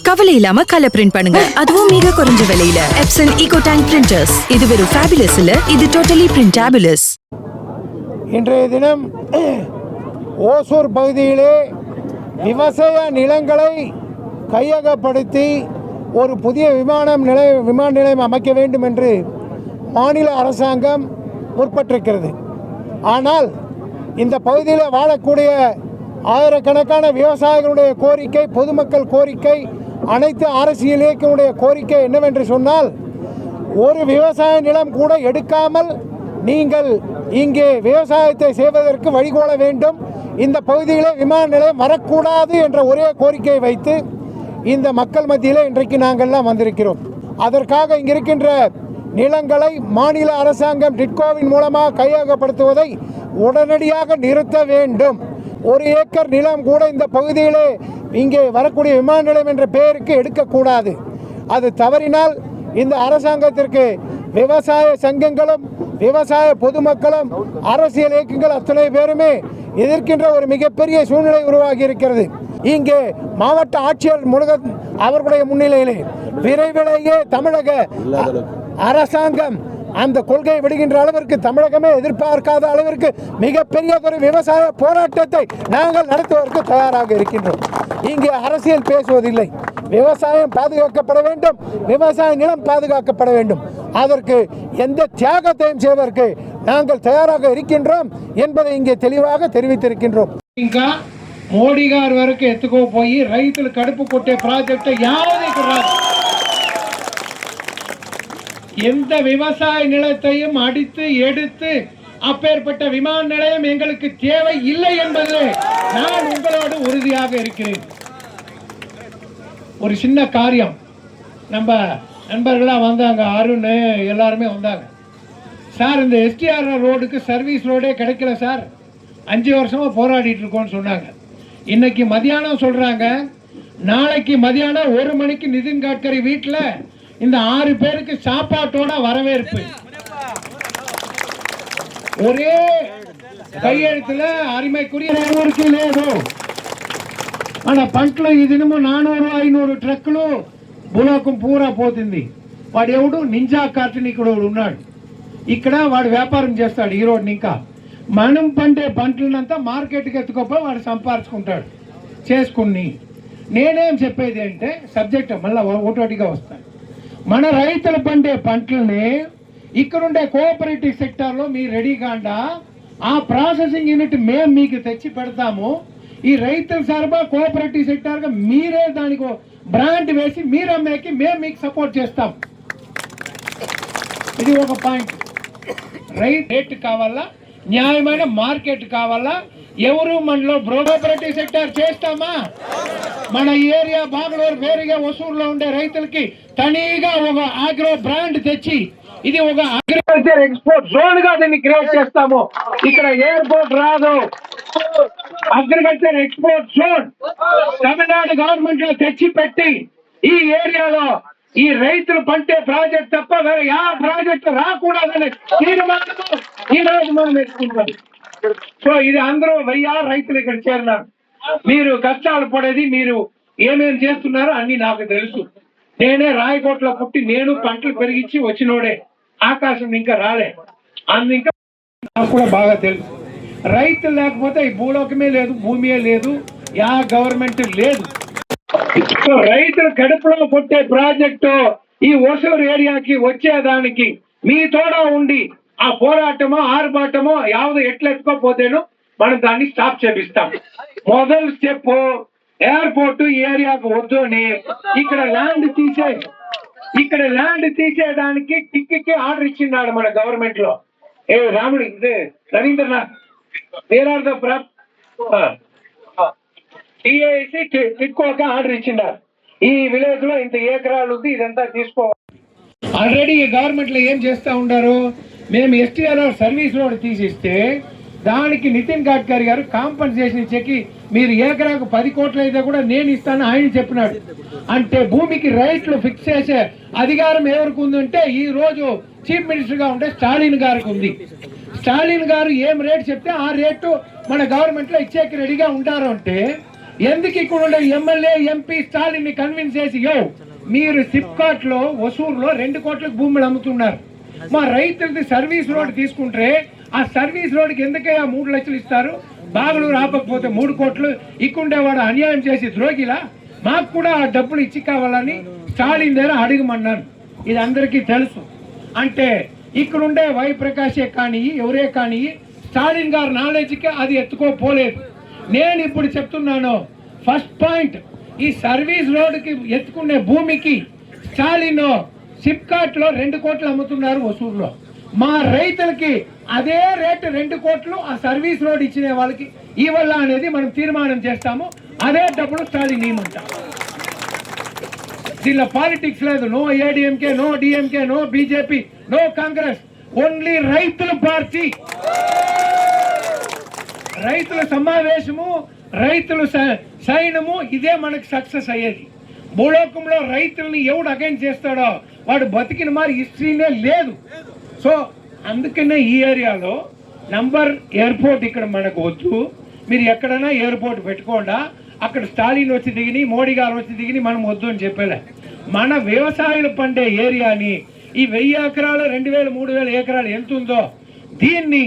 கவலை இல்லாம colour print பண்ணுங்க, அதுவும் மிக குறைஞ்ச விலையில. Epson eco tank printers. இது வெறும் ஃபேபுலஸ் இல்ல, இது டோட்டலி பிரிண்டபிளஸ். இன்றைய தினம் ஓசூர் பகுதியிலே விவசாய நிலங்களை கையகப்படுத்தி ஒரு புதிய விமான நிலையம் அமைக்க வேண்டும் என்று மாநில அரசாங்கம் முற்பட்டிருக்கிறது. ஆனால் இந்த பகுதியில் வாழக்கூடிய ஆயிரக்கணக்கான விவசாயிகளுடைய கோரிக்கை, பொதுமக்கள் கோரிக்கை, அனைத்து அரசியல் இயக்கங்களுடைய கோரிக்கை என்னவென்று சொன்னால், ஒரு விவசாய நிலம் கூட எடுக்காமல் நீங்கள் இங்கே விவசாயத்தை செய்வதற்கு வழிகோல வேண்டும், இந்த பகுதியில் விமான நிலையம் வரக்கூடாது என்ற ஒரே கோரிக்கையை வைத்து இந்த மக்கள் மத்தியில் இன்றைக்கு நாங்கள்லாம் வந்திருக்கிறோம். அதற்காக இங்கே இருக்கின்ற நிலங்களை மாநில அரசாங்கம் டிட்கோவின் மூலமாக கையகப்படுத்துவதை உடனடியாக நிறுத்த வேண்டும். 1 ஏக்கர் நிலம் கூட இந்த பகுதியிலே இங்கே வரக்கூடிய விமான நிலையம் என்ற பெயருக்கு எடுக்கக்கூடாது. அது தவறினால் இந்த அரசாங்கத்திற்கு விவசாய சங்கங்களும் விவசாய பொதுமக்களும் அரசியல் இயக்கங்கள் அத்தனை பேருமே எதிர்க்கின்ற ஒரு மிகப்பெரிய சூழ்நிலை உருவாகி இருக்கிறது. இங்கே மாவட்ட ஆட்சியர் முருகன் அவர்களுடைய முன்னிலையிலே விரைவிலேயே தமிழக அரசாங்கம் அந்த கொள்கையை விடுகின்ற அளவிற்கு, தமிழகமே எதிர்பார்க்காத அளவிற்கு மிகப்பெரிய ஒரு விவசாய போராட்டத்தை நாங்கள் நடத்துவதற்கு தயாராக இருக்கின்றோம். இங்கே அரசியல் பேசுவதில்லை. விவசாயம் பாதுகாக்கப்பட வேண்டும், விவசாய நிலம் பாதுகாக்கப்பட வேண்டும். அதற்கு எந்த தியாகத்தையும் செய்வதற்கு நாங்கள் தயாராக இருக்கின்றோம் என்பதை இங்கே தெளிவாக தெரிவித்திருக்கின்றோம். ఇంకా మోడీ గారి వరకు ఎత్తుకోపోయి రైతులు కడుపు కొట్టే ప్రాజెక్టు యావది எந்த விவசாய நிலத்தையும் அடித்து எடுத்து அப்பேற்பட்ட விமான நிலையம் எங்களுக்கு தேவை இல்லை என்பது நான் உங்களோடு உறுதியாக இருக்கிறேன். ஒரு சின்ன காரியம், நம்ம நண்பர்களாக வந்தாங்க, அருண் எல்லாருமே வந்தாங்க. சார், இந்த எஸ்டிஆர் ரோடுக்கு சர்வீஸ் ரோடே கிடைக்கல சார், 5 வருஷமாக போராடிட்டு இருக்கோம்னு சொன்னாங்க. இன்னைக்கு மதியானம் சொல்கிறாங்க, நாளைக்கு மதியானம் 1 மணிக்கு நிதின் கட்கரி வீட்டில் இந்த 6 பேருக்கு சாப்பாட்டோட வரவேற்பு. ఒరే కయ్యెత్తుల అరిమైకురి ఊరికి లేదు. మన పంటలు ఈ దినము 400-500 ట్రక్కులు బులోకం పూరా పోతుంది. వాడు ఎవడు నింజా కార్టూనికుడు ఉన్నాడు. ఇక్కడ వాడు వ్యాపారం చేస్తాడు ఈ రోడ్ని. ఇంకా మనం పండే పంటలనంతా మార్కెట్కి ఎత్తుకోపోయి వాడు సంపాదించుకుంటాడు చేసుకుని. నేనేం చెప్పేది అంటే సబ్జెక్ట్ మళ్ళీ ఒకటోటిగా వస్తాను. మన రైతులు పండే పంటలని ఇక్కడుండే కోఆపరేటివ్ సెక్టార్లో మీరు రెడీగాండా ఆ ప్రాసెసింగ్ యూనిట్ మేము మీకు తెచ్చి పెడతాము. ఈ రైతుల సరఫరా కోఆపరేటివ్ సెక్టార్గా మీరే దానికి బ్రాండ్ వేసి మీరు అమ్మేకి మేము మీకు సపోర్ట్ చేస్తాం. ఇది ఒక పాయింట్. రేట్ కావాలా, న్యాయమైన మార్కెట్ కావాలా. ఎవరు మనలో కోఆపరేటివ్ సెక్టార్ చేస్తామా? మన ఏరియా బాగలూరు వేరుగా ఒసూరులో ఉండే రైతులకి తనీగా ఒక ఆగ్రో బ్రాండ్ తెచ్చి ఇది ఒక అగ్రికల్చర్ ఎక్స్పోర్ట్ జోన్ గా దీన్ని క్రియేట్ చేస్తాము. ఇక్కడ ఎయిర్పోర్ట్ రాదు, agriculture export zone Tamil Nadu government లో తెచ్చి పెట్టి ఈ ఏరియాలో ఈ రైతులు పంటే ప్రాజెక్ట్ తప్ప వేరే యా ప్రాజెక్ట్ రాకూడదని తీర్మానం ఈ రోజు మనం ఎత్తుకుంటాం. సో ఇది అందరూ రైతులు ఇక్కడ చేరినారు. మీరు కష్టాలు పడేది, మీరు ఏమేమి చేస్తున్నారో అన్ని నాకు తెలుసు. నేనే రాయకోటలో పుట్టి నేను పంటలు పెరిగించి వచ్చినోడే. ఆకాశం ఇంకా రాలే, అందు ఇంకా నాకు కూడా బాగా తెలుసు. రైతులు లేకపోతే ఈ భూలోకమే లేదు, భూమియే లేదు, యా గవర్నమెంట్ లేదు. సో రైతులు కడుపులో పుట్టే ప్రాజెక్టు ఈ ఒసూరు ఏరియాకి వచ్చేదానికి మీ తోడ ఉండి ఆ పోరాటమో ఆర్భాటమో యావదు ఎట్లెత్తుకోపోతేనో మనం దాన్ని స్టాప్ చేపిస్తాం. మొదటి స్టెప్ ఎయిర్పోర్ట్ ఈ ఏరియాకు వద్దు అని ఇక్కడ ల్యాండ్ తీసేయడానికి టిక్కి ఆర్డర్ ఇచ్చిన్నాడు మన గవర్నమెంట్ లో. రాముడు ఇదే Rabindranath where are the TIC టిక్కోక ఆర్డర్ ఇచ్చిన్నారు. ఈ విలేజ్ లో ఇంత ఏకరాలు ఉంది, ఇదంతా తీసుకోవాలి. ఆల్రెడీ గవర్నమెంట్ లో ఏం చేస్తా ఉండారు, మేము ఎస్టీఆర్ సర్వీస్ రోడ్ తీసిస్తే దానికి నితిన్ గడ్కరీ గారు కాంపన్సేషన్ ఇచ్చేకి మీరు ఏకరాకు 10 కోట్లు అయితే కూడా నేను ఇస్తాను ఆయన చెప్పినాడు. అంటే భూమికి రైట్లు ఫిక్స్ చేసే అధికారం ఎవరికి ఉందంటే ఈ రోజు చీఫ్ మినిస్టర్ గా ఉంటే స్టాలిన్ గారికి ఉంది. స్టాలిన్ గారు ఏం రేట్ చెప్తే ఆ రేటు మన గవర్నమెంట్లో ఇచ్చేకి రెడీగా ఉంటారు అంటే ఎందుకు ఇక్కడ ఉండే ఎమ్మెల్యే ఎంపీ స్టాలిన్ ని కన్విన్స్ చేసి మీరు సిప్కాట్ లో ఒసూరులో 2 కోట్లకు భూములు అమ్ముతున్నారు, మా రైతులది సర్వీస్ రోడ్ తీసుకుంటే ఆ సర్వీస్ రోడ్కి ఎందుకయ్యా 3 లక్షలు ఇస్తారు, బాగలూరు ఆపకపోతే 3 కోట్లు, ఇక్కడుండేవాడు అన్యాయం చేసి ద్రోగిలా, మాకు కూడా ఆ డబ్బులు ఇచ్చి కావాలని స్టాలిన్ దగ్గర అడగమన్నాను. ఇది అందరికీ తెలుసు. అంటే ఇక్కడుండే వైప్రకాశే కానీ ఎవరే కానీ స్టాలిన్ గారి నాలెడ్జ్కి అది ఎత్తుకోపోలేదు. నేను ఇప్పుడు చెప్తున్నాను, ఫస్ట్ పాయింట్, ఈ సర్వీస్ రోడ్డుకి ఎత్తుకునే భూమికి స్టాలిన్ సిప్కాట్ లో 2 కోట్లు అమ్ముతున్నారు ఒసూరులో. మా రైతులకి అదే రేటు 2 కోట్లు ఆ సర్వీస్ రోడ్ ఇచ్చిన వాళ్ళకి ఇవ్వాల అనేది మనం తీర్మానం చేస్తాము. అదే డబ్బులు స్టాలిన్ ఇవ్వమంటాం. దీనిలో పాలిటిక్స్ లేదు. No ADMK, no DMK, no BJP, no Congress, only రైతుల పార్టీ. రైతుల సమావేశము, రైతుల సైన్యము, ఇదే మనకు సక్సెస్ అయ్యేది. భూలోకంలో రైతుల్ని ఎవడు అగైన్ చేస్తాడో వాడు బతికిన మరి హిస్టరీనే లేదు. సో అందుకనే ఈ ఏరియాలో నంబర్ ఎయిర్పోర్ట్ ఇక్కడ మనకు వద్దు, మీరు ఎక్కడైనా ఎయిర్పోర్ట్ పెట్టుకోండా, అక్కడ స్టాలిన్ వచ్చి దిగిని, మోడీ గారు వచ్చి దిగిని, మనం వద్దు అని చెప్పలే. మన వ్యవసాయాలు పండే ఏరియాని ఈ 1000 ఎకరాలు 2000 3000 ఎకరాలు ఎంత ఉందో దీన్ని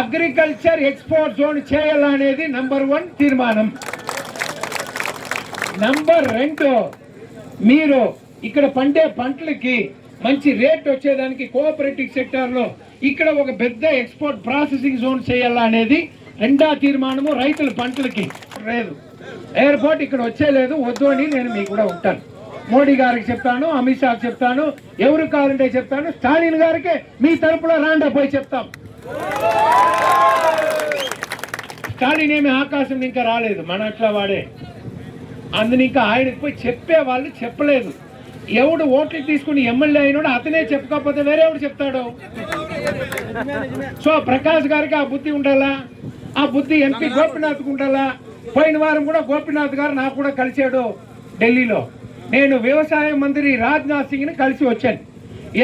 అగ్రికల్చర్ ఎక్స్పోర్ట్ జోన్ చేయాలనేది నంబర్ 1 తీర్మానం. నంబర్ 2, మీరు ఇక్కడ పండే పంటలకి మంచి రేట్ వచ్చేదానికి కోఆపరేటివ్ సెక్టార్ లో ఇక్కడ ఒక పెద్ద ఎక్స్పోర్ట్ ప్రాసెసింగ్ జోన్ చేయాలా అనేది 2వ తీర్మానము. రైతుల పంటలకి లేదు, ఎయిర్పోర్ట్ ఇక్కడ వచ్చేలేదు, వద్దు అని నేను మీకు కూడా ఉంటాను. మోడీ గారికి చెప్తాను, అమిత్ షాకి చెప్తాను, ఎవరు కావాలంటే చెప్తాను, స్టాలిన్ గారికి మీ తరపులో రాండా పోయి చెప్తాం. స్టాలిన్ ఏమి ఆకాశం ఇంకా రాలేదు, మన అట్లా వాడే. అందుని ఇంకా ఆయనకు పోయి చెప్పే వాళ్ళు చెప్పలేదు. ఎవడు ఓట్లు తీసుకుని ఎమ్మెల్యే అయినాడు అతనే చెప్పకపోతే వేరే ఎవడు చెప్తాడు? సో ప్రకాష్ గారికి ఆ బుద్ధి ఉండాలా, ఆ బుద్ధి ఎంపీ గోపీనాథ్కు ఉండాలా. పోయిన వారం కూడా గోపీనాథ్ గారు నాకు కూడా కలిశాడు ఢిల్లీలో. నేను వ్యవసాయ మంత్రి రాజ్నాథ్ సింగ్ని కలిసి వచ్చాను.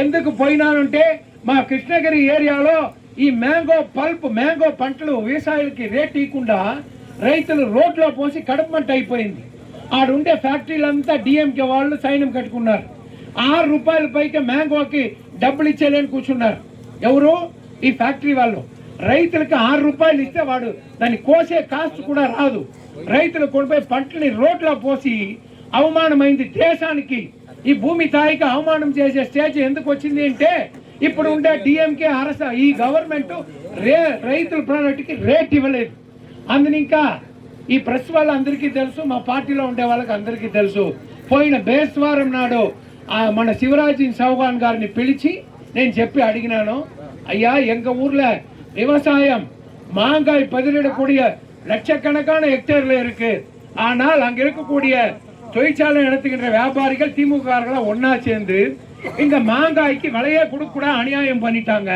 ఎందుకు పోయినానంటే మా కృష్ణగిరి ఏరియాలో ఈ మ్యాంగో పల్ప్, మ్యాంగో పంటలు వ్యవసాయాలకి రేట్ ఇవ్వకుండా రైతులు రోడ్లో పోసి కడుపుమంట అయిపోయింది. ఆడుండే ఫ్యాక్టరీలంతా డిఎంకే వాళ్ళు సైన్యం కట్టుకున్నారు. 6 రూపాయల పైకి మ్యాంగోకి డబ్బులు ఇచ్చేలేని కూర్చున్నారు. ఎవరు? ఈ ఫ్యాక్టరీ వాళ్ళు. రైతులకి 6 రూపాయలు ఇస్తే వాడు దాన్ని కోసే కాస్ట్ కూడా రాదు. రైతులు కొనిపోయి పంటని రోడ్లో పోసి అవమానమైంది దేశానికి. ఈ భూమి తాయికి అవమానం చేసే స్టేజ్ ఎందుకు వచ్చింది అంటే ఇప్పుడు ఉండే డిఎంకే ఈ గవర్నమెంట్ రైతుల ప్రోడక్ట్కి రేట్ ఇవ్వలేదు. అందుని ఇంకా ఈ ప్రెస్ వాళ్ళందరికీ తెలుసు, మా పార్టీలో ఉండే వాళ్ళకి అందరికీ తెలుసు. పోయిన బేస్వారం నాడు మన శివరాజ్ చౌహాన్ గారిని పిలిచి నేను చెప్పి అడిగినాను, ஐயா எங்க ஊர்ல விவசாயம் மாங்காய் பயிரிடக்கூடிய லட்சக்கணக்கான ஹெக்டேர்ல இருக்கு. ஆனால் அங்க இருக்கக்கூடிய தொழிற்சாலை நடத்துகின்ற வியாபாரிகள் திமுகவர்களா ஒன்னா சேர்ந்து இந்த மாங்காய்க்கு விலையே கொடுக்க கூட அநியாயம் பண்ணிட்டாங்க.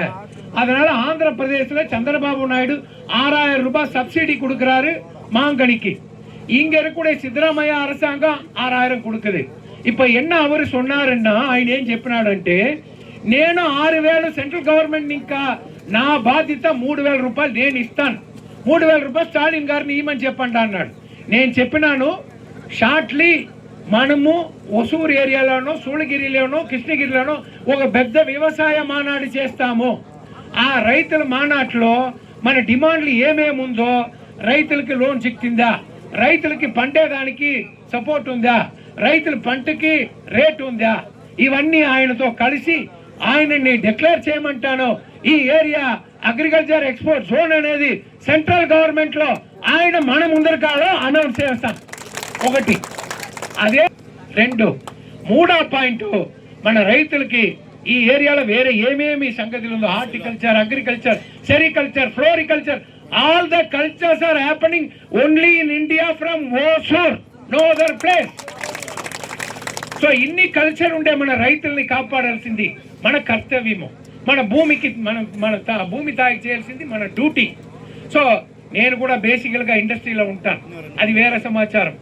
அதனால ஆந்திர பிரதேசத்துல சந்திரபாபு நாயுடு 6000 ரூபாய் சப்சிடி கொடுக்கிறாரு மாங்கனிக்கு. இங்க இருக்கக்கூடிய சித்தராமையா அரசாங்கம் 6000 கொடுக்குது. இப்ப என்ன அவரு சொன்னாருன்னா ఆయన ఏం చెప్పినాడంటే నేను 6000 సెంట్రల్ గవర్నమెంట్ ఇంకా నా బాధ్యత 3000 రూపాయలు నేను ఇస్తాను, 3000 రూపాయలు స్టాలిన్ గారిని ఇవ్వమని చెప్పండి అన్నాడు. నేను చెప్పినాను షార్ట్లీ మనము ఒసూరు ఏరియాలోనో సూళగిరిలోనో కృష్ణగిరిలోనో ఒక పెద్ద వ్యవసాయ మానాడు చేస్తాము. ఆ రైతుల మానాట్లో మన డిమాండ్లు ఏమేముందో, రైతులకి లోన్ చిక్కిందా, రైతులకి పండేదానికి సపోర్ట్ ఉందా, రైతుల పంటకి రేట్ ఉందా, ఇవన్నీ ఆయనతో కలిసి ఆయనని డిక్లేర్ చేయమంటాను. ఈ ఏరియా అగ్రికల్చర్ ఎక్స్పోర్ట్ జోన్ అనేది సెంట్రల్ గవర్నమెంట్ లో ఆయన మన ముందరకాలో అనౌన్స్ చేస్తాం. ఒకటి అదే. 2 మూడో పాయింట్, మన రైతులకి ఈ ఏరియాలో వేరే ఏమేమి సంగతులు ఉందో, horticulture, agriculture, sericulture, floriculture, all the cultures are happening only in India from Hosur, no other place. So ఇన్ని కల్చర్ ఉండే మన రైతుల్ని కాపాడాల్సింది మన కర్తవ్యము, మన భూమికి మన భూమి తాగి చేయాల్సింది మన డ్యూటీ. సో నేను కూడా బేసికల్గా ఇండస్ట్రీలో ఉంటాను, అది వేరే సమాచారం.